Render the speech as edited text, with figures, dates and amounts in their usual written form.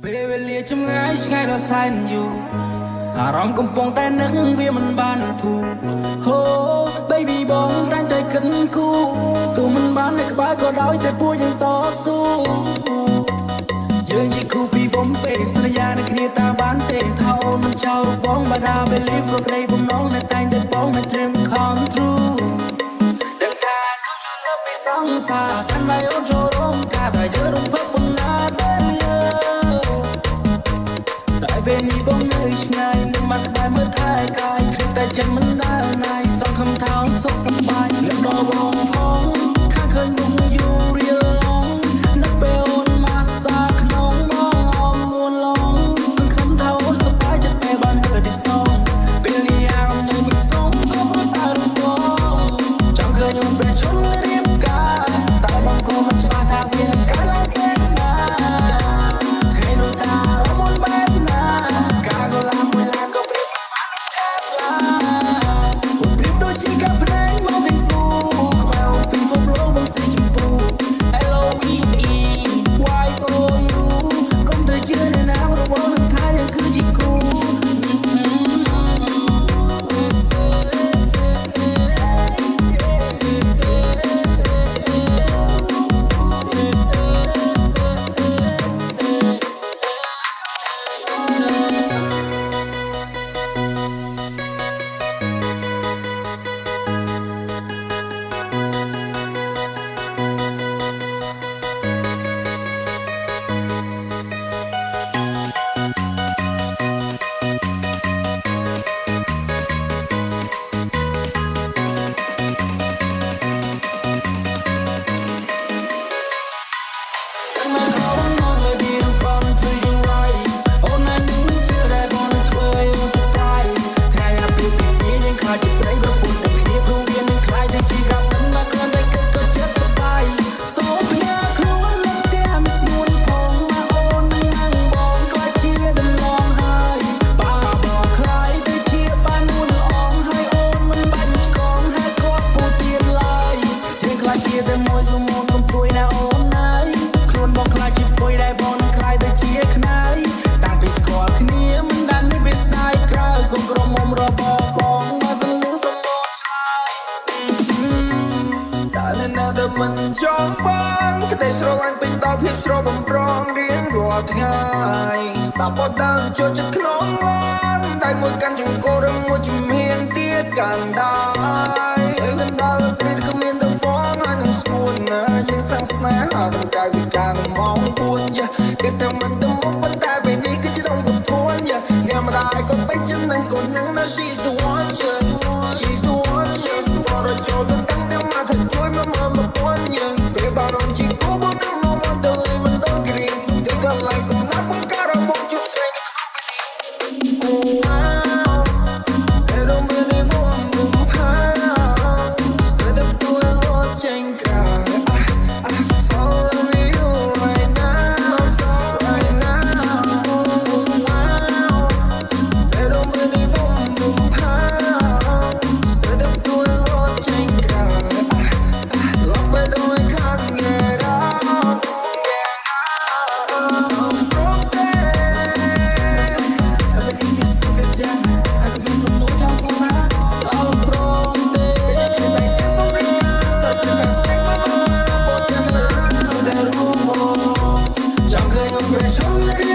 ពេលវេលាចម្ងាយឆ្ងាយដល់សែនយូរអារម្មណ៍កំពុងតែនឹកវាមិនបានធូរហូ baby បងតែងតែគិតគូរទោះមិនបាននៅក្បែរក៏ដោយតែពួកយើងតស៊ូយើងជាគូពីបំពេសន្យានឹងគ្នាតាមបានទេថាអូនមិនចោលបងបាដា believe ព្រោះក្តីបំណងនៅតែងតែបងមិន dream come true ដឹងថាលោកពីសង្សារកាន់តែអូនចូលរងការតែយើងរំភើបបំណាដល់តែពេលនេះបងនៅឆ្ងាយនឹងមកក្បែរមើលថែកាយគិតតែចិត្តមិនដើរណាយសង្ឃឹមថាសុខសប្បាយលំដល់បងផងខាងឃើញបងយូររៀលឡងនៅពេលអូនមកសាក្នុងបងអមមួនឡងសង្ឃឹមថាអូនសប្បាយចិត្តពេលបានហឺទីសងពេលនេះអារម្មណ៍នៅមិនសងក៏មិនដើរបងចង់ឃើញអូនប្រជុំរៀបការតែបងក៏មិនច្បាស់ថាវាកាលឡើងពេលណាថ្ងៃនោះតារមុនបែបណាការក៏ឡាមួយឡាក៏ព្រៀបបានថាព្រៀបដូចជាកាប្រែងមកវិញពូខ្មៅពីភពលោកបងស៊ីជពូ LOVE YOU កុំទៅជឿនៅណារបស់នឹងថាយើងគឺជាគូមិនចង់បានក្តីស្រឡាញ់ពេញដល់ភាពស្រស់បំប្រងរៀងរាល់ថ្ងៃស្ដាប់បទដើមចូលចិត្តក្នុងឡានតែមួយកាន់ចង្កូតឬមួយជំហៀងទៀតកាន់ដែរនឹងដល់ពេលក៏មានតែបងហើយនឹងស្គួនណាយើងសាំងស្នេហាដល់កាយវិការនឹងមក4យ៉ាគេថាមិនទៅមុខប៉ុន្តែពេលនេះគឺជាដងកំពួនយ៉ាអ្នកម្ដាយក៏ពេញចិត្តនឹងកូននឹង she's the one she's the one she's the one រចូលទៅតាំងតែមកថាជួយមកមកពន់យើងពេលបានអនជីគូបងនឹងមកមកទៅមិនដល់គ្រីមយើងក៏ឡៃគុំណាស់បង្ការរបស់ជប់ស្រីនៅក្នុងពេលនេះWe're